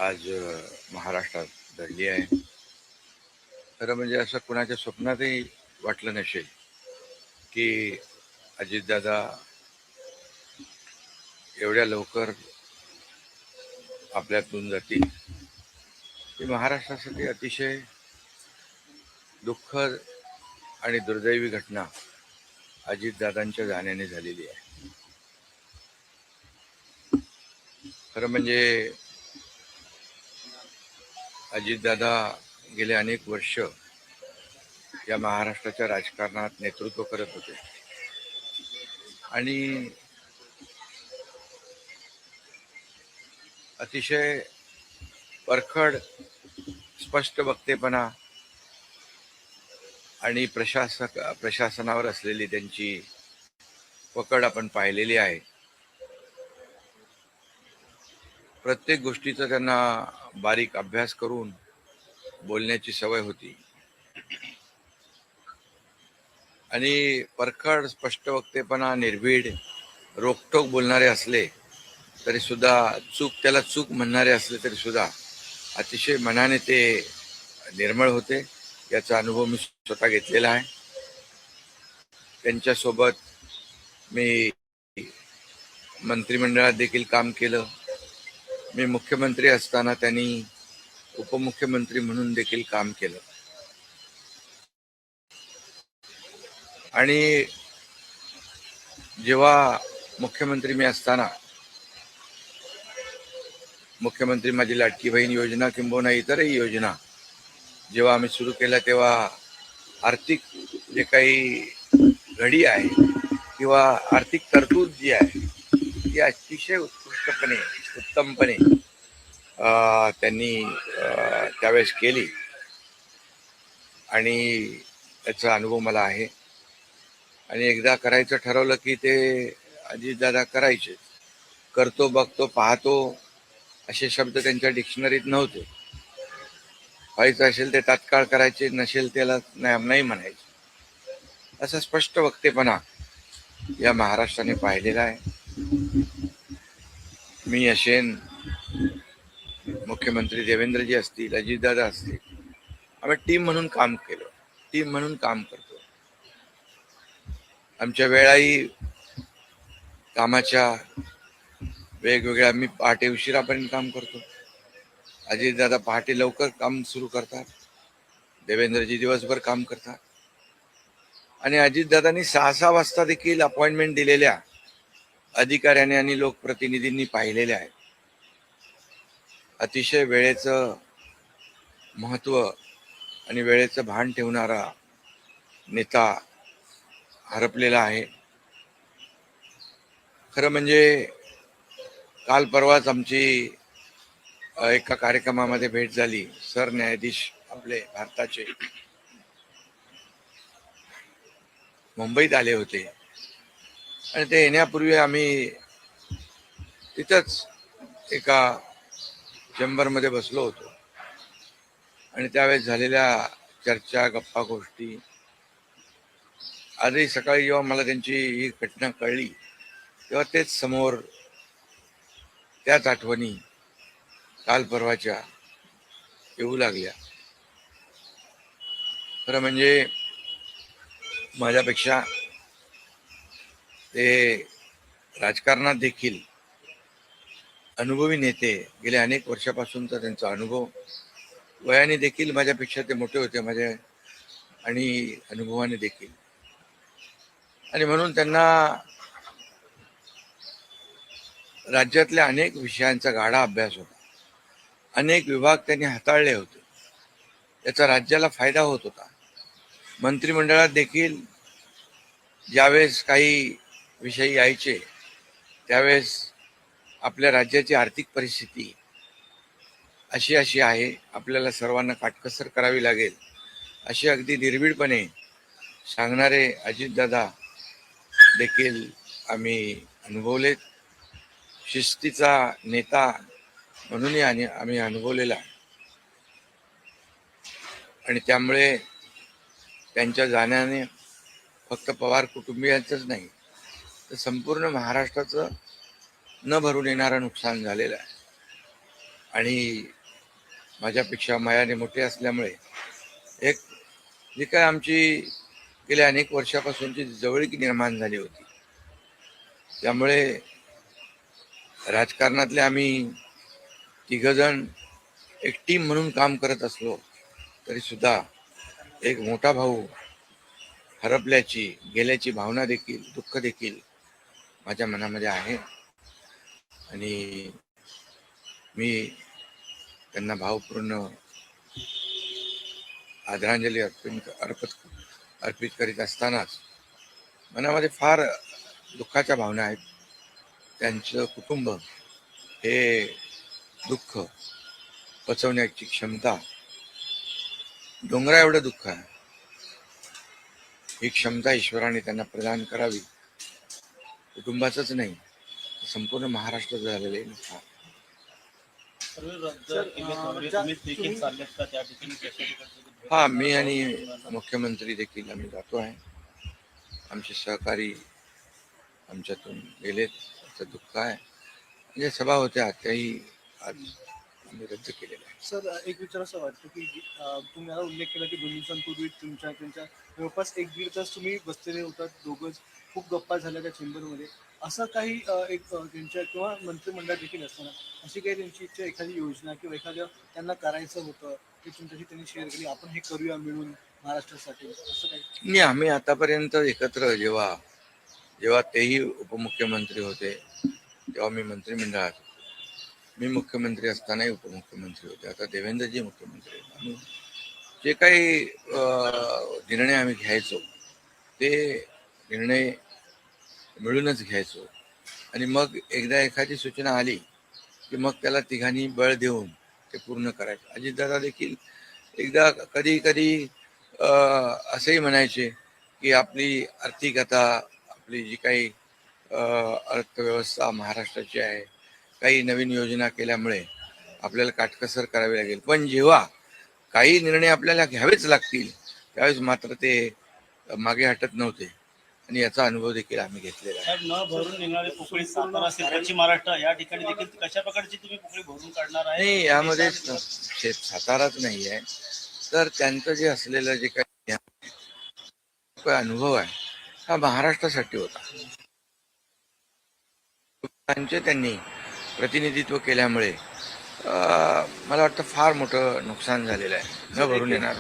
आज महाराष्ट्रात घडली आहे. खरं म्हणजे असं कुणाच्या स्वप्नातही वाटलं नसेल की अजितदादा एवढ्या लवकर आपल्यातून जातील. ही महाराष्ट्रासाठी अतिशय दुःखद आणि दुर्दैवी घटना अजितदादांच्या जाण्याने झालेली आहे. खरं म्हणजे अजितदादा गेले अनेक वर्ष या महाराष्ट्राच्या राजकारणात नेतृत्व करत होते आणि अतिशय परखड स्पष्ट वक्तेपणा आणि प्रशासनावर असलेली त्यांची पकड आपण पाहिलेली आहे. प्रत्येक गोष्टीचा त्यांना बारीक अभ्यास करून बोलण्याची सवय होती आणि परखड स्पष्ट वक्तेपणा, निर्भीड, रोखठोक बोलणारे असले तरी सुद्धा, त्याला चूक म्हणणारे असले तरी सुद्धा अतिशय मनाने ते निर्मळ होते. याचा अनुभव मी स्वतः घेतलेला आहे. त्यांच्यासोबत मी मंत्रिमंडळात देखील काम केलं. मी मुख्यमंत्री असताना त्यांनी उपमुख्यमंत्री म्हणून देखील काम केलं आणि जेव्हा मुख्यमंत्री मी असताना मुख्यमंत्री माझी लाडकी बहीण योजना किंबहुना इतरही योजना जेव्हा आम्ही सुरू केल्या तेव्हा आर्थिक जे काही घडी आहे किंवा आर्थिक तरतूद जी आहे ती अतिशय उत्तमपणे त्यांनी त्यावेळेस केली आणि त्याचा अनुभव मला आहे. आणि एकदा करायचं ठरवलं की ते अजितदादा करायचे. करतो, बघतो, पाहतो असे शब्द त्यांच्या डिक्शनरीत नव्हते. व्हायचं असेल ते तात्काळ करायचे, नसेल त्याला नाही म्हणायचे. असा स्पष्ट वक्तेपणा या महाराष्ट्राने पाहिलेला आहे. मी असेन, मुख्यमंत्री देवेंद्रजी असतील, अजितदादा असतील, आम्ही टीम म्हणून काम केलं, टीम म्हणून काम करतो. आमच्या वेळाही कामाच्या वेगवेगळ्या, मी पहाटे उशिरापर्यंत काम करतो, अजितदादा पहाटे लवकर काम सुरू करतात, देवेंद्रजी दिवसभर काम करतात. आणि अजितदादांनी 6-6 वाजता देखील अपॉइंटमेंट दिलेल्या अधिकाऱ्यांनी आणि लोकप्रतिनिधींनी पाहिलेल्या आहेत. अतिशय वेळेचं महत्व आणि वेळेचं भान ठेवणारा नेता हरपलेला आहे. खरं म्हणजे काल परवाच आमची एका कार्यक्रमामध्ये भेट झाली. सरन्यायाधीश आपले भारताचे मुंबईत आले होते आणि ते येण्यापूर्वी आम्ही तिथंच एका चेंबरमध्ये बसलो होतो आणि त्यावेळेस झालेल्या चर्चा, गप्पा गोष्टी, आजही सकाळी जेव्हा मला त्यांची ही घटना कळली तेव्हा तेच समोर त्याच आठवणी काल परवाच्या येऊ लागल्या. खरं म्हणजे माझ्यापेक्षा ते राजकारणात देखील अनुभवी नेते, गेल्या अनेक वर्षापासूनचा त्यांचा अनुभव, वयाने देखील माझ्यापेक्षा ते मोठे होते माझ्या आणि अनुभवाने देखील. आणि म्हणून त्यांना राज्यातल्या अनेक विषयांचा गाढा अभ्यास होता. अनेक विभाग त्यांनी हाताळले होते. याचा राज्याला फायदा होत होता. मंत्रिमंडळात देखील ज्यावेळेस काही विषय यायचे त्यावेळेस आपल्या राज्याची आर्थिक परिस्थिती अशी आहे, आपल्याला सर्वांना काटकसर करावी लागेल, अशी अगदी निर्भीडपणे सांगणारे अजितदादा देखील आम्ही अनुभवलेत. शिस्तीचा नेता म्हणूनही आम्ही अनुभवलेला. आणि त्यामुळे त्यांच्या जाण्याने फक्त पवार कुटुंबियांचंच नाही तर संपूर्ण महाराष्ट्राचं न भरून येणारं नुकसान झालेलं आहे. आणि माझ्यापेक्षा वयाने मोठे असल्यामुळे एक जी काय आमची गेल्या अनेक वर्षापासूनची जवळीक निर्माण झाली होती, त्यामुळे राजकारणातले आम्ही तिघजण एक टीम म्हणून काम करत असलो तरी सुद्धा एक मोठा भाऊ हरपल्याची गेल्याची भावना देखील, दुःख देखील माझ्या मनामध्ये आहे आणि मी त्यांना भावपूर्ण आदरांजली अर्पित करीत असतानाच मनामध्ये फार दुःखाच्या भावना आहेत. त्यांचं कुटुंब हे दुःख पचवण्याची क्षमता डोंगरा एवढं दुःख आहे, ही क्षमता ईश्वराने त्यांना प्रदान करावी. कुटुंबाचंच नाही, संपूर्ण महाराष्ट्र झालेलं आहे नुकसान. हा, मी आणि मुख्यमंत्री देखील आम्ही जातो आहे. आमचे सहकारी आमच्यातून गेलेत, त्याचं दुःख आहे. म्हणजे सभा होत्या त्याही आज आम्ही रद्द केलेल्या आहे. सर, एक विचार असं वाटतं की तुम्ही आता उल्लेख केला की 2 दिवसांपूर्वी त्यांच्या जवळपास 1-1.5 तास तुम्ही बसलेले होतात दोघंच, खूप गप्पा झाल्या त्या चेंबरमध्ये. असं काही एक त्यांच्या किंवा मंत्रिमंडळात देखील असताना अशी काही त्यांची इच्छा, एखादी योजना किंवा एखादं त्यांना करायचं होतं की तुमच्याशी त्यांनी शेअर केली, आपण हे करूया मिळून महाराष्ट्रासाठी, असं काही? नाही, आम्ही आतापर्यंत एकत्र जेव्हा तेही उपमुख्यमंत्री होते तेव्हा मी मंत्रिमंडळात होतो. मी मुख्यमंत्री असतानाही उपमुख्यमंत्री होते. आता देवेंद्रजी मुख्यमंत्री आहेत. आम्ही जे काही निर्णय आम्ही घ्यायचो ते निर्णय मिळूनच घ्यायचो आणि मग एकदा एखादी सूचना आली की मग त्याला तिघांनी बळ देऊन ते पूर्ण करायचं. अजितदादा देखील एकदा कधी कधी असंही म्हणायचे की आपली आर्थिकता, आपली जी काही अर्थव्यवस्था महाराष्ट्राची आहे, काही नवीन योजना केल्यामुळे आपल्याला काटकसर करावी लागेल, पण जेव्हा काही निर्णय आपल्याला घ्यावेच लागतील त्यावेळेस मात्र ते मागे हटत नव्हते आणि याचा अनुभव देखील आम्ही घेतलेला आहे. न भरून निघणारी पोकळी सातारा असेल, पश्चिम महाराष्ट्र या ठिकाणी देखील कशा प्रकारची तुम्ही पोकळी भरून काढणार आहे? नाही, यामध्ये साताराच नाही आहे, तर त्यांचं जे असलेलं जे काही अनुभव आहे हा महाराष्ट्रासाठी होता. त्यांनी प्रतिनिधित्व केल्यामुळे मला वाटतं फार मोठं नुकसान झालेलं आहे, न भरून येणार.